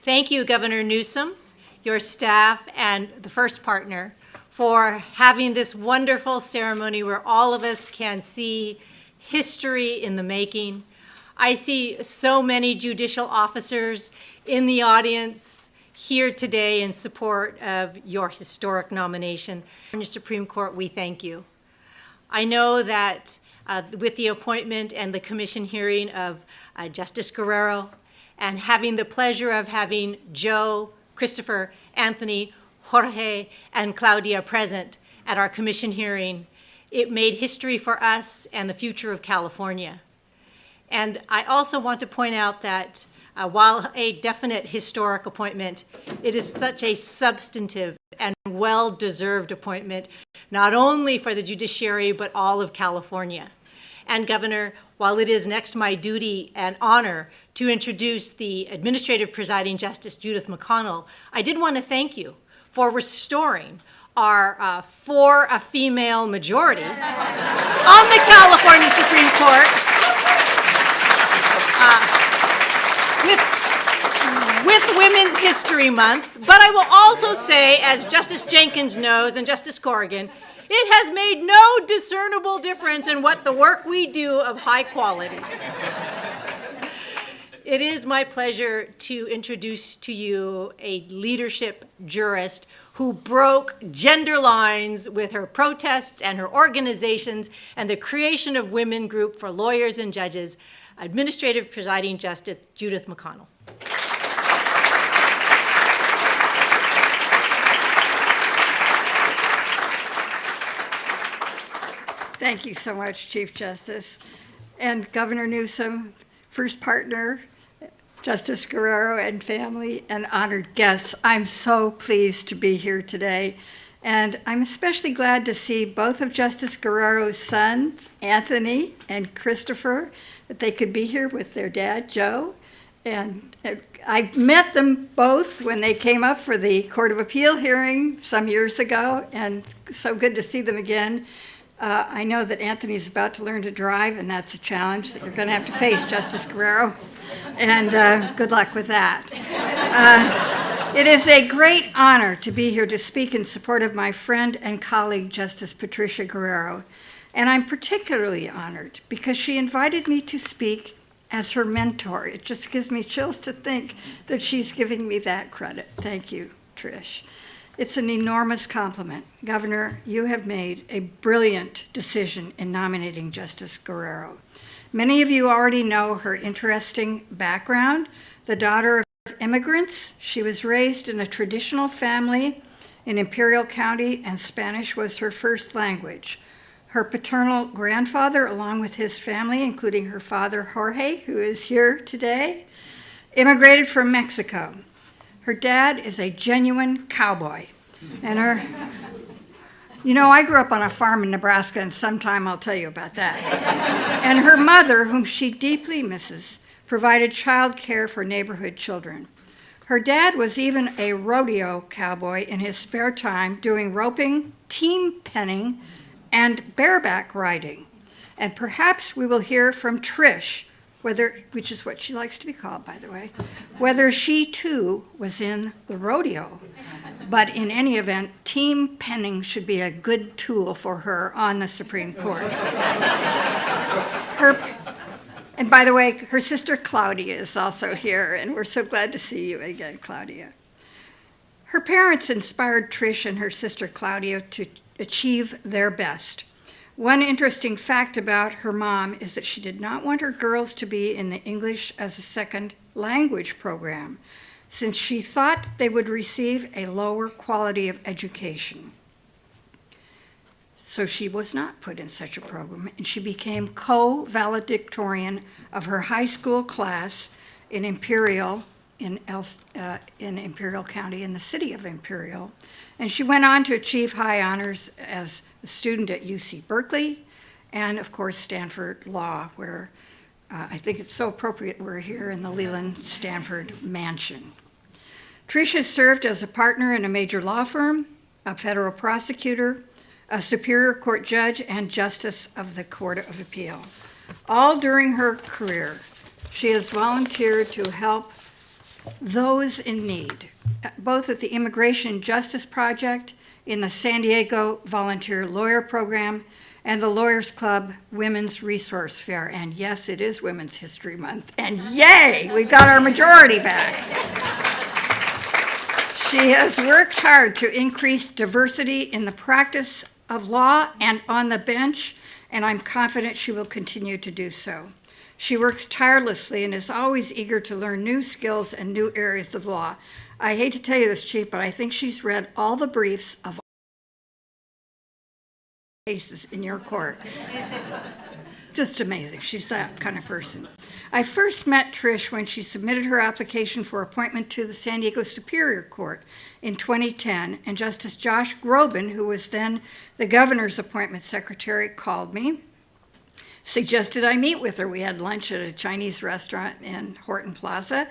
Thank you, Governor Newsom, your staff, and the first partner for having this wonderful ceremony where all of us can see history in the making. I see so many judicial officers in the audience here today in support of your historic nomination. In your Supreme Court, we thank you. I know that with the appointment and the commission hearing of Justice Guerrero, and having the pleasure of having Joe, Christopher, Anthony, Jorge, and Claudia present at our commission hearing, it made history for us and the future of California. And I also want to point out that while a definite historic appointment, it is such a substantive and well-deserved appointment, not only for the judiciary, but all of California. And Governor, while it is next my duty and honor to introduce the Administrative Presiding Justice, Judith McConnell, I did want to thank you for restoring our for a female majority on the California Supreme Court with Women's History Month. But I will also say, as Justice Jenkins knows and Justice Corrigan, it has made no discernible difference in what the work we do of high quality. It is my pleasure to introduce to you a leadership jurist who broke gender lines with her protests and her organizations and the creation of Women Group for Lawyers and Judges, Administrative Presiding Justice Judith McConnell. Thank you so much, Chief Justice. And Governor Newsom, first partner, Justice Guerrero and family, and honored guests, I'm so pleased to be here today. And I'm especially glad to see both of Justice Guerrero's sons, Anthony and Christopher, that they could be here with their dad, Joe. And I met them both when they came up for the Court of Appeal hearing some years ago, and so good to see them again. I know that Anthony's about to learn to drive, and that's a challenge that you're going to have to face, Justice Guerrero, and good luck with that. It is a great honor to be here to speak in support of my friend and colleague, Justice Patricia Guerrero, and I'm particularly honored because she invited me to speak as her mentor. It just gives me chills to think that she's giving me that credit. Thank you, Trish. It's an enormous compliment. Governor, you have made a brilliant decision in nominating Justice Guerrero. Many of you already know her interesting background. The daughter of immigrants, she was raised in a traditional family in Imperial County, and Spanish was her first language. Her paternal grandfather, along with his family, including her father, Jorge, who is here today, immigrated from Mexico. Her dad is a genuine cowboy. And I grew up on a farm in Nebraska, and sometime I'll tell you about that. And her mother, whom she deeply misses, provided child care for neighborhood children. Her dad was even a rodeo cowboy in his spare time, doing roping, team penning, and bareback riding. And perhaps we will hear from Trish, which is what she likes to be called, by the way, whether she too was in the rodeo. But in any event, team penning should be a good tool for her on the Supreme Court. And by the way, her sister Claudia is also here, and we're so glad to see you again, Claudia. Her parents inspired Trish and her sister Claudia to achieve their best. One interesting fact about her mom is that she did not want her girls to be in the English as a second language program, since she thought they would receive a lower quality of education. So she was not put in such a program, and she became co-valedictorian of her high school class in Imperial, in Imperial County, in the city of Imperial. And she went on to achieve high honors as a student at UC Berkeley, and of course Stanford Law, where I think it's so appropriate we're here in the Leland Stanford mansion. Tricia served as a partner in a major law firm, a federal prosecutor, a Superior Court judge, and Justice of the Court of Appeal. All during her career, she has volunteered to help those in need, both at the Immigration Justice Project, in the San Diego Volunteer Lawyer Program, and the Lawyers Club Women's Resource Fair. And yes, it is Women's History Month. And yay, we got our majority back. She has worked hard to increase diversity in the practice of law and on the bench, and I'm confident she will continue to do so. She works tirelessly and is always eager to learn new skills and new areas of law. I hate to tell you this, Chief, but I think she's read all the briefs of cases in your court. Just amazing. She's that kind of person. I first met Trish when she submitted her application for appointment to the San Diego Superior Court in 2010, and Justice Josh Groban, who was then the governor's appointment secretary, called me, suggested I meet with her. We had lunch at a Chinese restaurant in Horton Plaza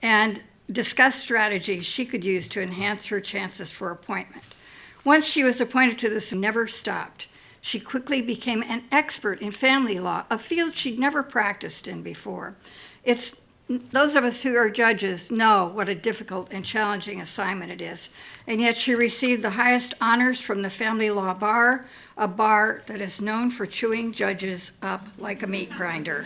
and discussed strategies she could use to enhance her chances for appointment. Once she was appointed to this, never stopped. She quickly became an expert in family law, a field she'd never practiced in before. Those of us who are judges know what a difficult and challenging assignment it is. And yet she received the highest honors from the family law bar, a bar that is known for chewing judges up like a meat grinder.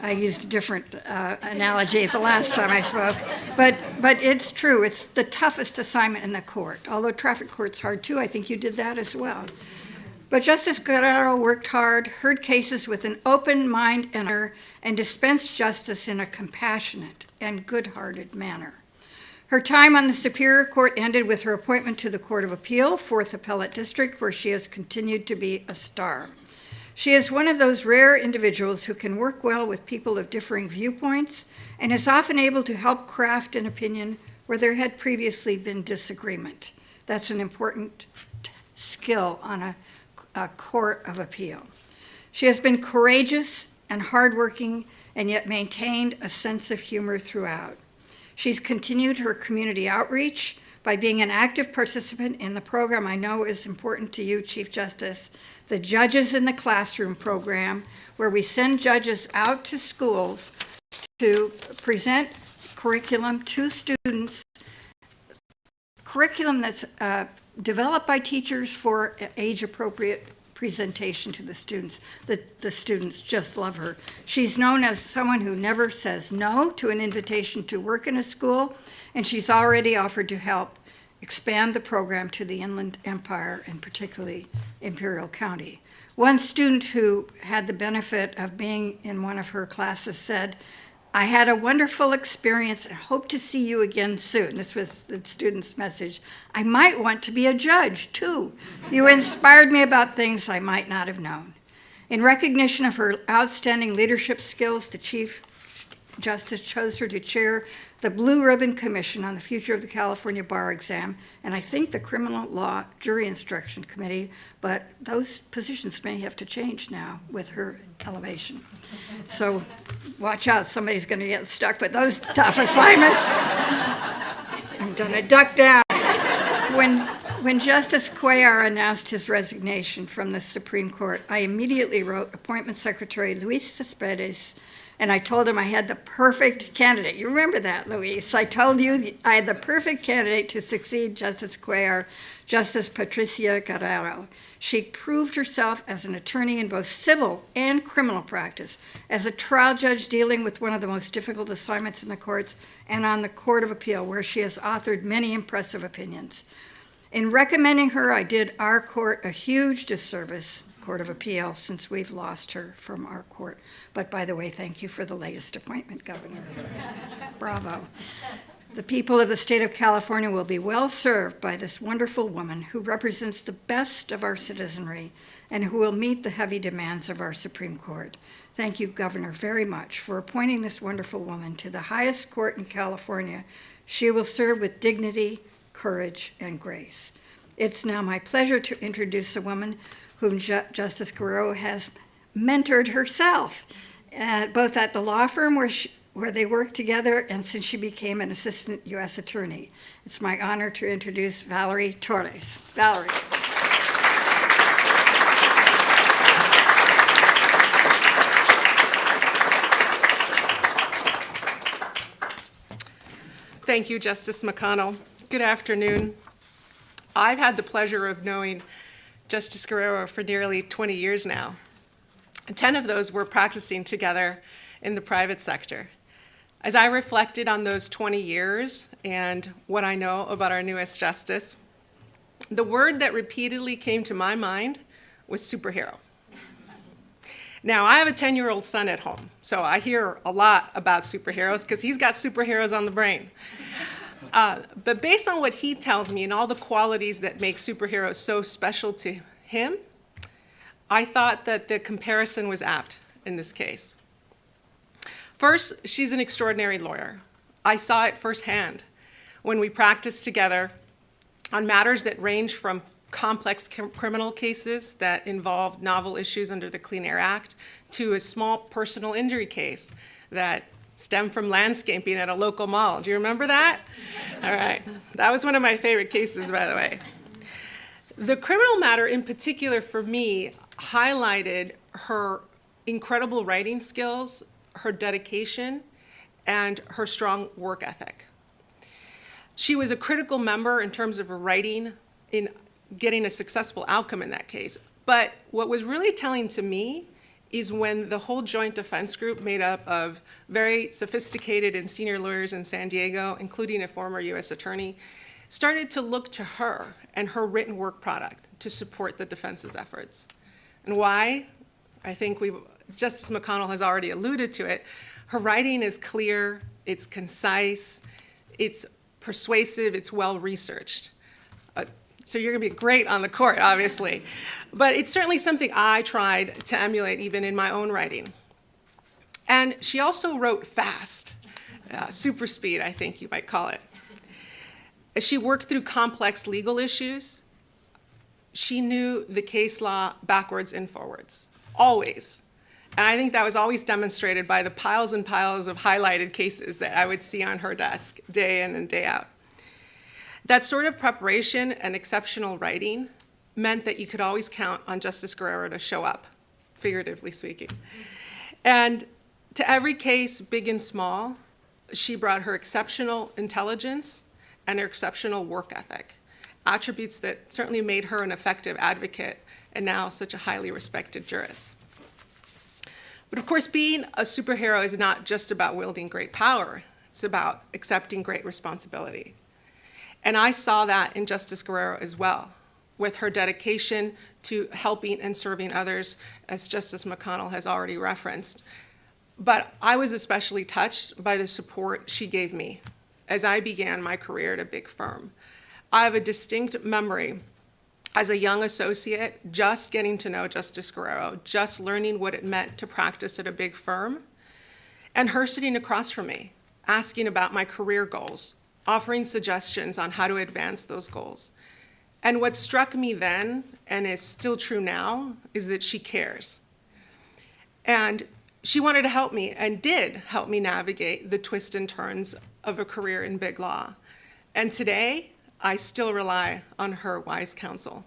I used a different analogy the last time I spoke, but it's true. It's the toughest assignment in the court. Although traffic court's hard too, I think you did that as well. But Justice Guerrero worked hard, heard cases with an open mind and dispensed justice in a compassionate and good-hearted manner. Her time on the Superior Court ended with her appointment to the Court of Appeal, 4th Appellate District, where she has continued to be a star. She is one of those rare individuals who can work well with people of differing viewpoints and is often able to help craft an opinion where there had previously been disagreement. That's an important skill on a court of appeal. She has been courageous and hardworking and yet maintained a sense of humor throughout. She's continued her community outreach by being an active participant in the program I know is important to you, Chief Justice, the Judges in the Classroom program, where we send judges out to schools to present curriculum to students, curriculum that's developed by teachers for age-appropriate presentation to the students. The students just love her. She's known as someone who never says no to an invitation to work in a school, and she's already offered to help expand the program to the Inland Empire and particularly Imperial County. One student who had the benefit of being in one of her classes said, "I had a wonderful experience and hope to see you again soon." This was the student's message. "I might want to be a judge, too. You inspired me about things I might not have known." In recognition of her outstanding leadership skills, the Chief Justice chose her to chair the Blue Ribbon Commission on the Future of the California Bar Exam, and I think the Criminal Law Jury Instruction Committee, but those positions may have to change now with her elevation. So watch out, somebody's going to get stuck with those tough assignments. I'm going to duck down. When Justice Cuellar announced his resignation from the Supreme Court, I immediately wrote Appointment Secretary Luis Cespedes, and I told him I had the perfect candidate. You remember that, Luis. I told you I had the perfect candidate to succeed Justice Cuellar, Justice Patricia Guerrero. She proved herself as an attorney in both civil and criminal practice, as a trial judge dealing with one of the most difficult assignments in the courts, and on the Court of Appeal, where she has authored many impressive opinions. In recommending her, I did our court a huge disservice, Court of Appeal, since we've lost her from our court. But by the way, thank you for the latest appointment, Governor. Bravo. The people of the state of California will be well served by this wonderful woman who represents the best of our citizenry and who will meet the heavy demands of our Supreme Court. Thank you, Governor, very much for appointing this wonderful woman to the highest court in California. She will serve with dignity, courage, and grace. It's now my pleasure to introduce a woman whom Justice Guerrero has mentored herself, both at the law firm where they worked together and since she became an Assistant U.S. Attorney. It's my honor to introduce Valerie Torres. Valerie. Thank you, Justice McConnell. Good afternoon. I've had the pleasure of knowing Justice Guerrero for nearly 20 years now. 10 of those were practicing together in the private sector. As I reflected on those 20 years and what I know about our newest justice, the word that repeatedly came to my mind was superhero. Now, I have a 10-year-old son at home, so I hear a lot about superheroes because he's got superheroes on the brain. But based on what he tells me and all the qualities that make superheroes so special to him, I thought that the comparison was apt in this case. First, she's an extraordinary lawyer. I saw it firsthand when we practiced together on matters that range from complex criminal cases that involved novel issues under the Clean Air Act to a small personal injury case that stemmed from landscaping at a local mall. Do you remember that? All right. That was one of my favorite cases, by the way. The criminal matter in particular for me highlighted her incredible writing skills, her dedication, and her strong work ethic. She was a critical member in terms of her writing in getting a successful outcome in that case. But what was really telling to me is when the whole joint defense group made up of very sophisticated and senior lawyers in San Diego, including a former U.S. attorney, started to look to her and her written work product to support the defense's efforts. And why? I think Justice McConnell has already alluded to it. Her writing is clear, it's concise, it's persuasive, it's well-researched. So you're going to be great on the court, obviously. But it's certainly something I tried to emulate even in my own writing. And she also wrote fast, super speed, I think you might call it. As she worked through complex legal issues, she knew the case law backwards and forwards, always. And I think that was always demonstrated by the piles and piles of highlighted cases that I would see on her desk day in and day out. That sort of preparation and exceptional writing meant that you could always count on Justice Guerrero to show up, figuratively speaking. And to every case, big and small, she brought her exceptional intelligence and her exceptional work ethic, attributes that certainly made her an effective advocate and now such a highly respected jurist. But of course, being a superhero is not just about wielding great power. It's about accepting great responsibility. And I saw that in Justice Guerrero as well, with her dedication to helping and serving others, as Justice McConnell has already referenced. But I was especially touched by the support she gave me as I began my career at a big firm. I have a distinct memory as a young associate, just getting to know Justice Guerrero, just learning what it meant to practice at a big firm, and her sitting across from me, asking about my career goals, offering suggestions on how to advance those goals. And what struck me then, and is still true now, is that she cares. And she wanted to help me, and did help me navigate the twists and turns of a career in big law. And today, I still rely on her wise counsel.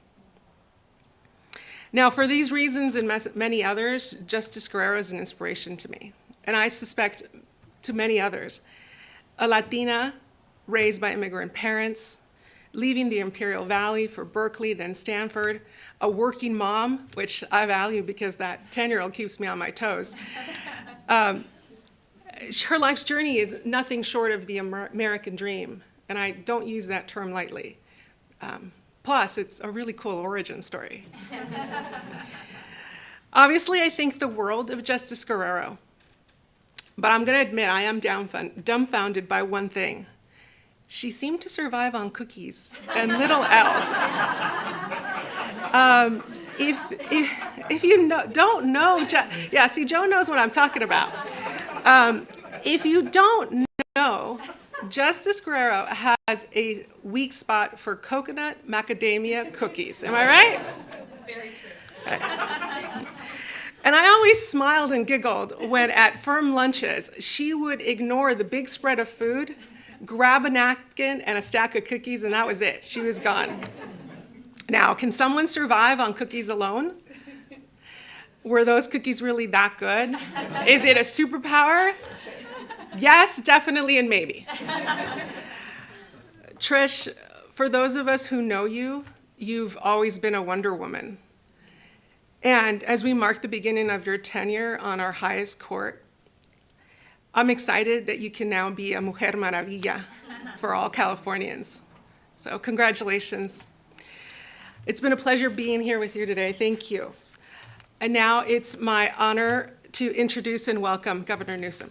Now, for these reasons and many others, Justice Guerrero is an inspiration to me, and I suspect to many others. A Latina raised by immigrant parents, leaving the Imperial Valley for Berkeley, then Stanford, a working mom, which I value because that 10-year-old keeps me on my toes. Her life's journey is nothing short of the American dream, and I don't use that term lightly. Plus, it's a really cool origin story. Obviously, I think the world of Justice Guerrero, but I'm going to admit I am dumbfounded by one thing. She seemed to survive on cookies and little else. If you don't know, yeah, see, Joe knows what I'm talking about. If you don't know, Justice Guerrero has a weak spot for coconut macadamia cookies. Am I right? Very true. Right. And I always smiled and giggled when at firm lunches, she would ignore the big spread of food, grab a napkin and a stack of cookies, and that was it. She was gone. Now, can someone survive on cookies alone? Were those cookies really that good? Is it a superpower? Yes, definitely, and maybe. Trish, for those of us who know you, you've always been a Wonder Woman. And as we mark the beginning of your tenure on our highest court, I'm excited that you can now be a Mujer Maravilla for all Californians. So congratulations. It's been a pleasure being here with you today. Thank you. And now it's my honor to introduce and welcome Governor Newsom.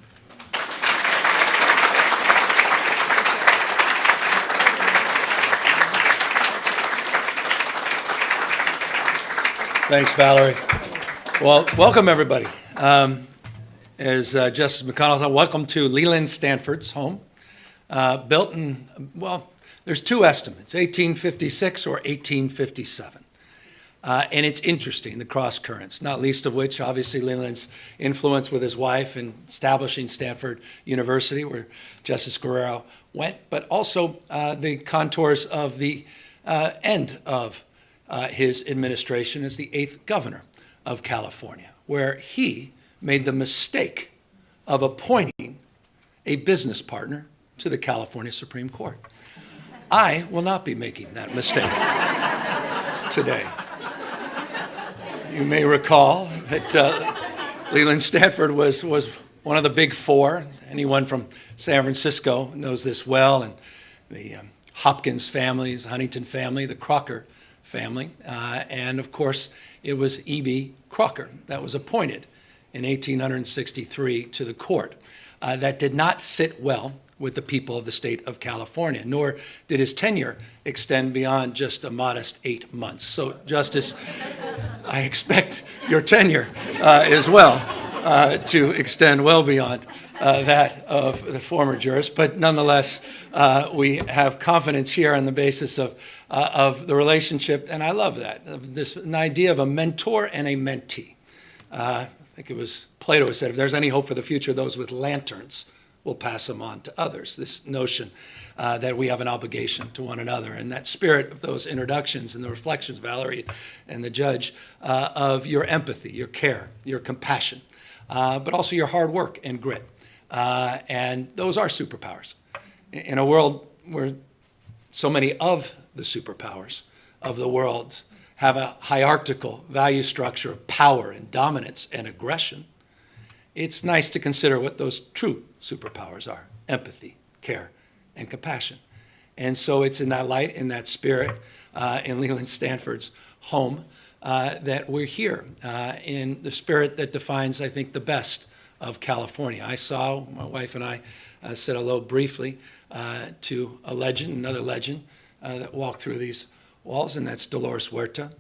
Thanks, Valerie. Well, welcome, everybody. As Justice McConnell said, welcome to Leland Stanford's home. Built in, well, there's two estimates, 1856 or 1857. And it's interesting, the cross currents, not least of which, obviously, Leland's influence with his wife in establishing Stanford University, where Justice Guerrero went, but also the contours of the end of his administration as the 8th governor of California, where he made the mistake of appointing a business partner to the California Supreme Court. I will not be making that mistake today. You may recall that Leland Stanford was one of the big four. Anyone from San Francisco knows this well, and the Hopkins families, Huntington family, the Crocker family, and of course it was E.B. Crocker that was appointed in 1863 to the court. That did not sit well with the people of the state of California, nor did his tenure extend beyond just a modest 8 months. So, Justice, I expect your tenure as well to extend well beyond that of the former jurist, but nonetheless, we have confidence here on the basis of the relationship, and I love that, an idea of a mentor and a mentee. I think it was Plato who said, if there's any hope for the future, those with lanterns will pass them on to others. This notion that we have an obligation to one another, and that spirit of those introductions and the reflections, Valerie and the judge, of your empathy, your care, your compassion, but also your hard work and grit. And those are superpowers. In a world where so many of the superpowers of the world have a hierarchical value structure of power and dominance and aggression, it's nice to consider what those true superpowers are: empathy, care, and compassion. And so it's in that light, in that spirit, in Leland Stanford's home, that we're here, in the spirit that defines, I think, the best of California. I saw, my wife and I said hello briefly to a legend, another legend, that walked through these walls, and that's Dolores Huerta,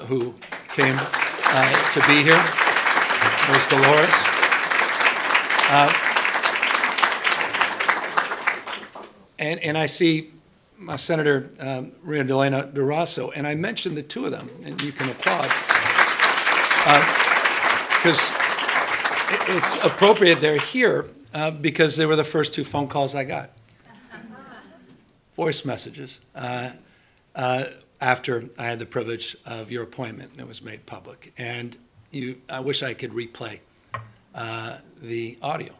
who came to be here. There's Dolores. And I see my Senator Maria Delena Durazo, and I mentioned the two of them, and you can applaud, because it's appropriate they're here because they were the first two phone calls I got. Voice messages after I had the privilege of your appointment and it was made public. And I wish I could replay the audio.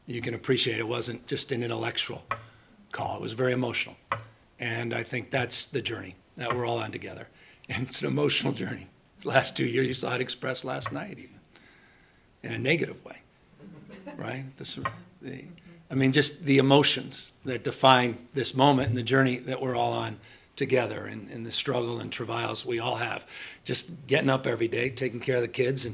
You can appreciate it wasn't just an intellectual call. It was very emotional. And I think that's the journey that we're all on together. And it's an emotional journey. The last 2 years, you saw it expressed last night even, in a negative way, right? Just the emotions that define this moment and the journey that we're all on together, and the struggle and travails we all have. Just getting up every day, taking care of the kids,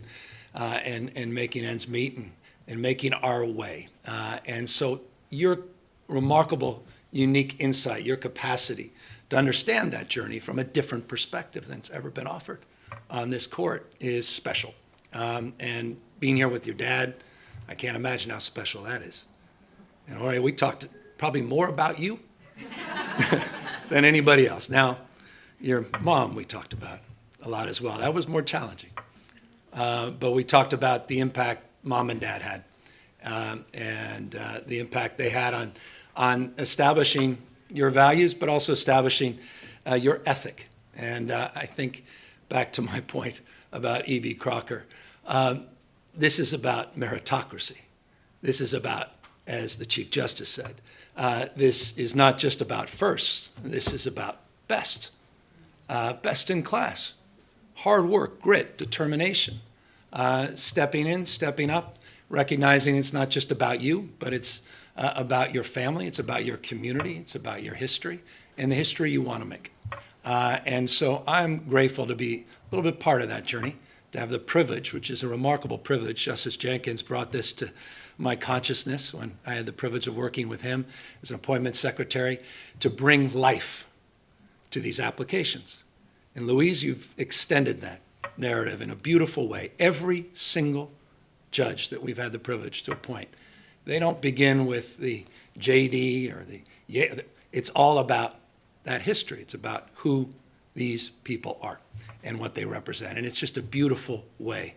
and making ends meet, and making our way. And so your remarkable, unique insight, your capacity to understand that journey from a different perspective than's ever been offered on this court is special. And being here with your dad, I can't imagine how special that is. And all right, we talked probably more about you than anybody else. Now, your mom we talked about a lot as well. That was more challenging. But we talked about the impact mom and dad had, and the impact they had on establishing your values, but also establishing your ethic. And I think, back to my point about E.B. Crocker, this is about meritocracy. This is about as the Chief Justice said. This is not just about firsts. This is about best. Best in class. Hard work, grit, determination. Stepping in, stepping up, recognizing it's not just about you, but it's about your family, it's about your community, it's about your history, and the history you want to make. And so I'm grateful to be a little bit part of that journey, to have the privilege, which is a remarkable privilege. Justice Jenkins brought this to my consciousness when I had the privilege of working with him as an appointments secretary, to bring life to these applications. And Louise, you've extended that narrative in a beautiful way. Every single judge that we've had the privilege to appoint, they don't begin with the JD or it's all about that history. It's about who these people are and what they represent. And it's just a beautiful way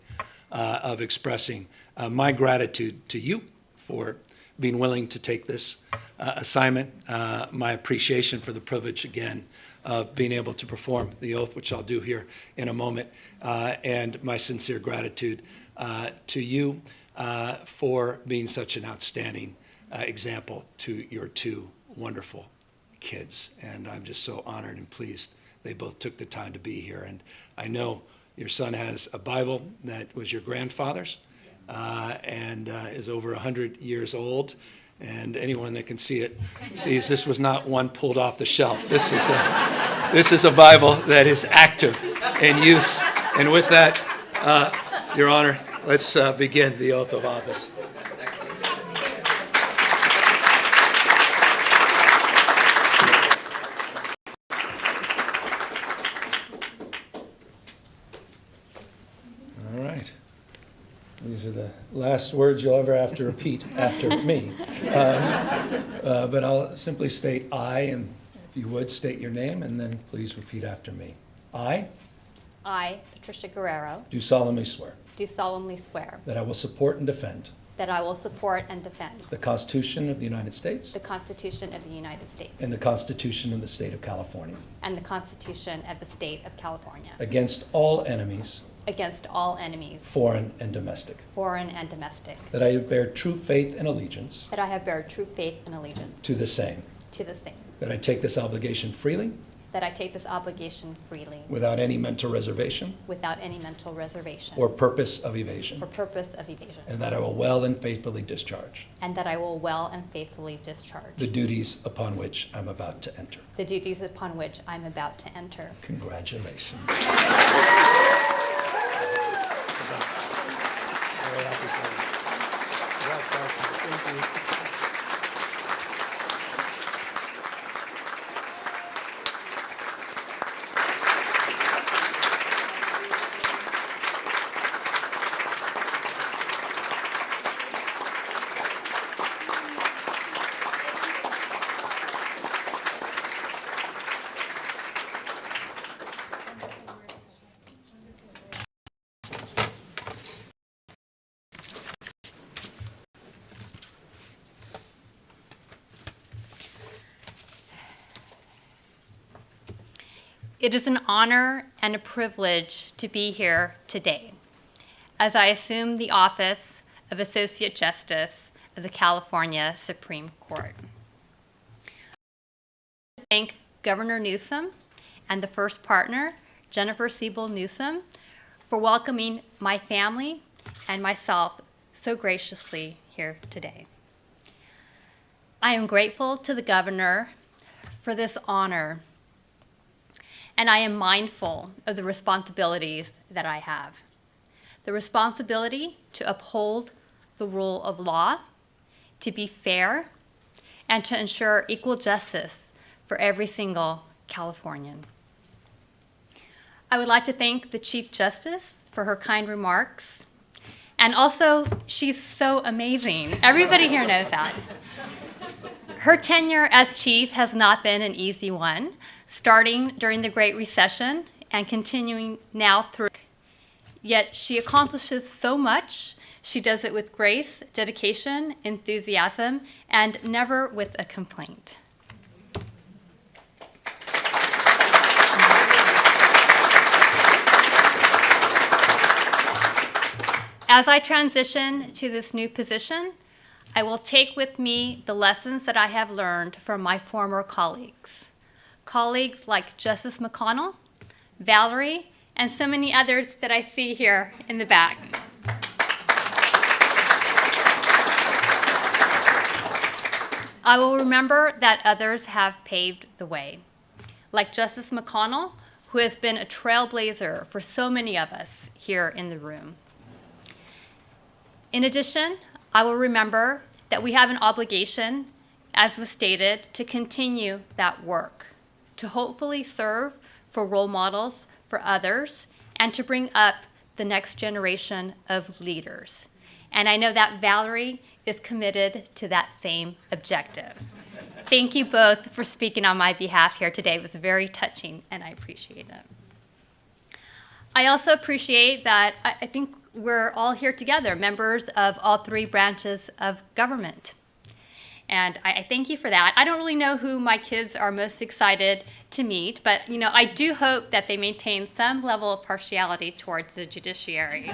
of expressing my gratitude to you for being willing to take this assignment, my appreciation for the privilege, again, of being able to perform the oath, which I'll do here in a moment, and my sincere gratitude to you for being such an outstanding example to your two wonderful kids. And I'm just so honored and pleased they both took the time to be here. And I know your son has a Bible that was your grandfather's and is over 100 years old. And anyone that can see it sees this was not one pulled off the shelf. This is a Bible that is active in use. And with that, Your Honor, let's begin the oath of office. All right. These are the last words you'll ever have to repeat after me. But I'll simply state I, and if you would, state your name, and then please repeat after me. I, Patricia Guerrero, Do solemnly swear do solemnly swear that I will support and defend that I will support and defend the Constitution of the United States the Constitution of the United States and the Constitution of the State of California and the Constitution of the State of California against all enemies, against all enemies, foreign and domestic, foreign and domestic, that I bear true faith and allegiance that I have bear true faith and allegiance to the same, to the same, that I take this obligation freely that I take this obligation freely without any mental reservation without any mental reservation or purpose of evasion, or purpose of evasion, and that I will well and faithfully discharge and that I will well and faithfully discharge the duties upon which I'm about to enter. the duties upon which I'm about to enter. Congratulations. It is an honor and a privilege to be here today as I assume the office of Associate Justice of the California Supreme Court. I thank Governor Newsom and the first partner, Jennifer Siebel Newsom, for welcoming my family and myself so graciously here today. I am grateful to the governor for this honor, and I am mindful of the responsibilities that I have. The responsibility to uphold the rule of law, to be fair, and to ensure equal justice for every single Californian. I would like to thank the Chief Justice for her kind remarks. And also, she's so amazing. Everybody here knows that. Her tenure as chief has not been an easy one, starting during the Great Recession and continuing now through. Yet she accomplishes so much. She does it with grace, dedication, enthusiasm, and never with a complaint. As I transition to this new position, I will take with me the lessons that I have learned from my former colleagues. Colleagues like Justice McConnell, Valerie, and so many others that I see here in the back. I will remember that others have paved the way, like Justice McConnell, who has been a trailblazer for so many of us here in the room. In addition, I will remember that we have an obligation, as was stated, to continue that work, to hopefully serve for role models for others, and to bring up the next generation of leaders. And I know that Valerie is committed to that same objective. Thank you both for speaking on my behalf here today. It was very touching, and I appreciate it. I also appreciate that I think we're all here together, members of all three branches of government. And I thank you for that. I don't really know who my kids are most excited to meet, but I do hope that they maintain some level of partiality towards the judiciary.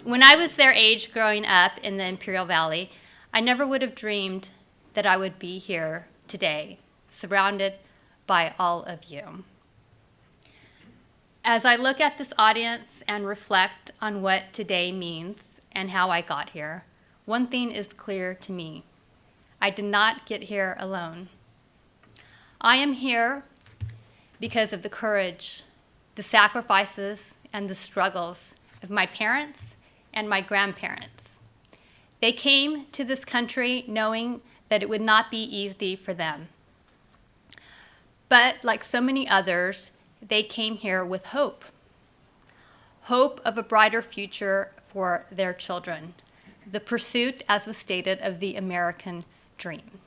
When I was their age growing up in the Imperial Valley, I never would have dreamed that I would be here today, surrounded by all of you. As I look at this audience and reflect on what today means and how I got here, one thing is clear to me. I did not get here alone. I am here because of the courage, the sacrifices, and the struggles of my parents and my grandparents. They came to this country knowing that it would not be easy for them. But like so many others, they came here with hope. Hope of a brighter future for their children. The pursuit, as was stated, of the American dream.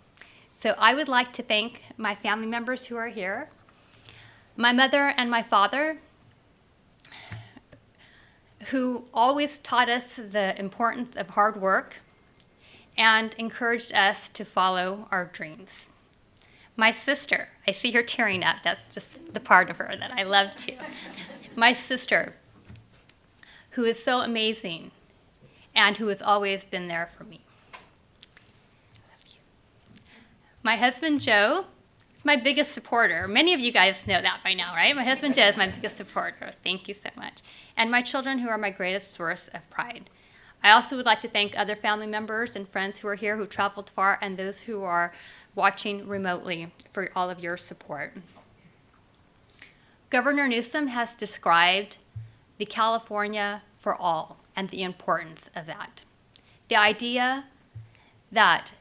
So I would like to thank my family members who are here, my mother and my father, who always taught us the importance of hard work and encouraged us to follow our dreams. My sister, I see her tearing up. That's just the part of her that I love too. My sister, who is so amazing and who has always been there for me. I love you. My husband, Joe, is my biggest supporter. Many of you guys know that by now, right? My husband, Joe, is my biggest supporter. Thank you so much. And my children, who are my greatest source of pride. I also would like to thank other family members and friends who are here, who traveled far, and those who are watching remotely, for all of your support. Governor Newsom has described the California for all and the importance of that. The idea that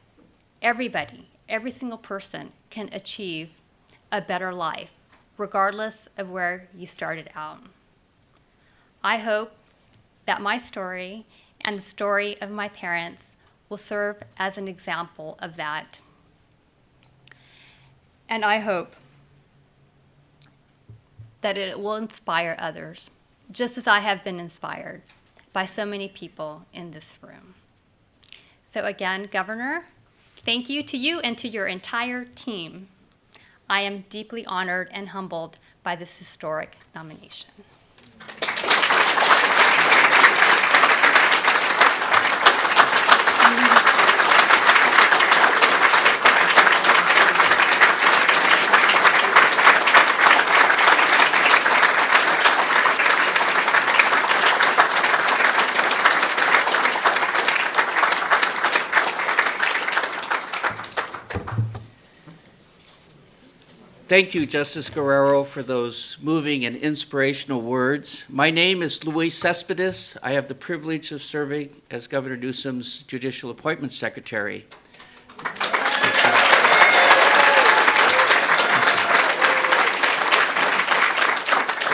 everybody, every single person can achieve a better life, regardless of where you started out. I hope that my story and the story of my parents will serve as an example of that. And I hope that it will inspire others, just as I have been inspired by so many people in this room. So again, Governor, thank you to you and to your entire team. I am deeply honored and humbled by this historic nomination. Thank you, Justice Guerrero, for those moving and inspirational words. My name is Luis Cespedes. I have the privilege of serving as Governor Newsom's Judicial Appointments Secretary.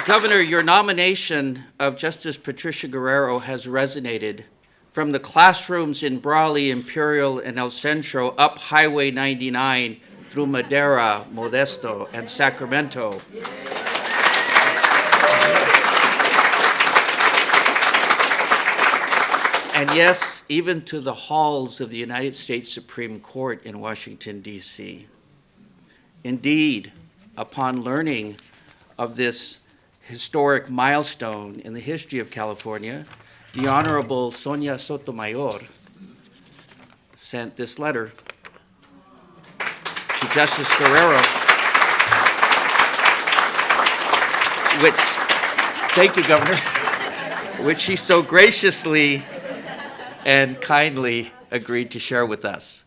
Governor, your nomination of Justice Patricia Guerrero has resonated from the classrooms in Brawley, Imperial, and El Centro up Highway 99 through Madera, Modesto, and Sacramento. And yes, even to the halls of the United States Supreme Court in Washington, D.C. Indeed, upon learning of this historic milestone in the history of California, the Honorable Sonia Sotomayor sent this letter to Justice Guerrero, which, thank you, Governor, which she so graciously and kindly agreed to share with us.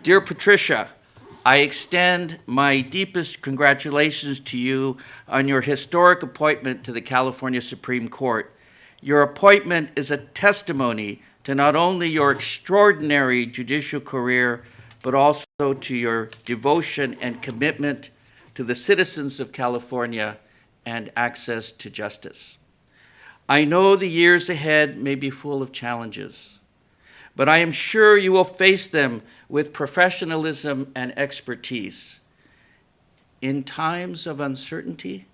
Dear Patricia, I extend my deepest congratulations to you on your historic appointment to the California Supreme Court. Your appointment is a testimony to not only your extraordinary judicial career, but also to your devotion and commitment to the citizens of California and access to justice. I know the years ahead may be full of challenges, but I am sure you will face them with professionalism and expertise. In times of uncertainty,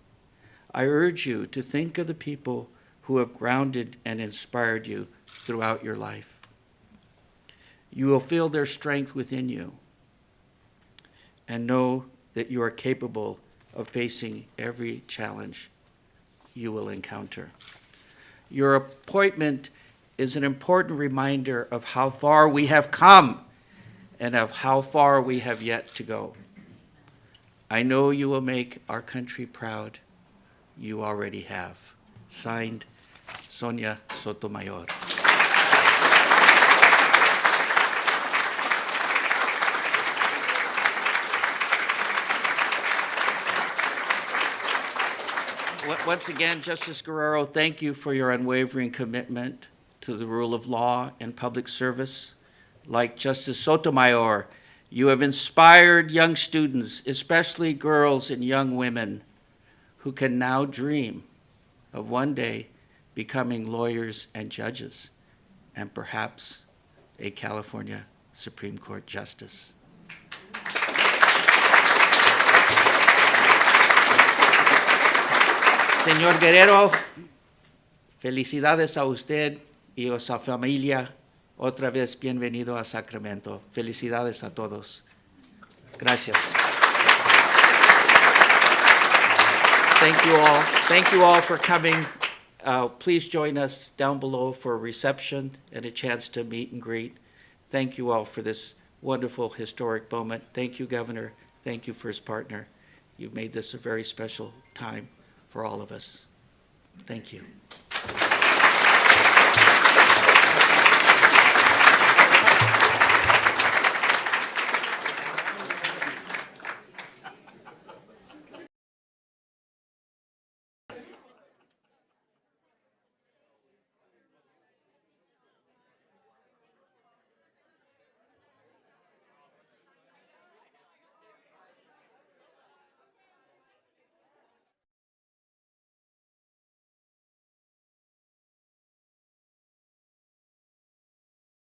I urge you to think of the people who have grounded and inspired you throughout your life. You will feel their strength within you and know that you are capable of facing every challenge you will encounter. Your appointment is an important reminder of how far we have come and of how far we have yet to go. I know you will make our country proud. You already have. Signed, Sonia Sotomayor. Once again, Justice Guerrero, thank you for your unwavering commitment to the rule of law and public service. Like Justice Sotomayor, you have inspired young students, especially girls and young women, who can now dream of one day becoming lawyers and judges, and perhaps a California Supreme Court justice. Señor Guerrero, felicidades a usted y a su familia. Otra vez bienvenido a Sacramento. Felicidades a todos. Gracias. Thank you all. Thank you all for coming. Please join us down below for a reception and a chance to meet and greet. Thank you all for this wonderful historic moment. Thank you, Governor. Thank you, First Partner. You've made this a very special time for all of us. Thank you.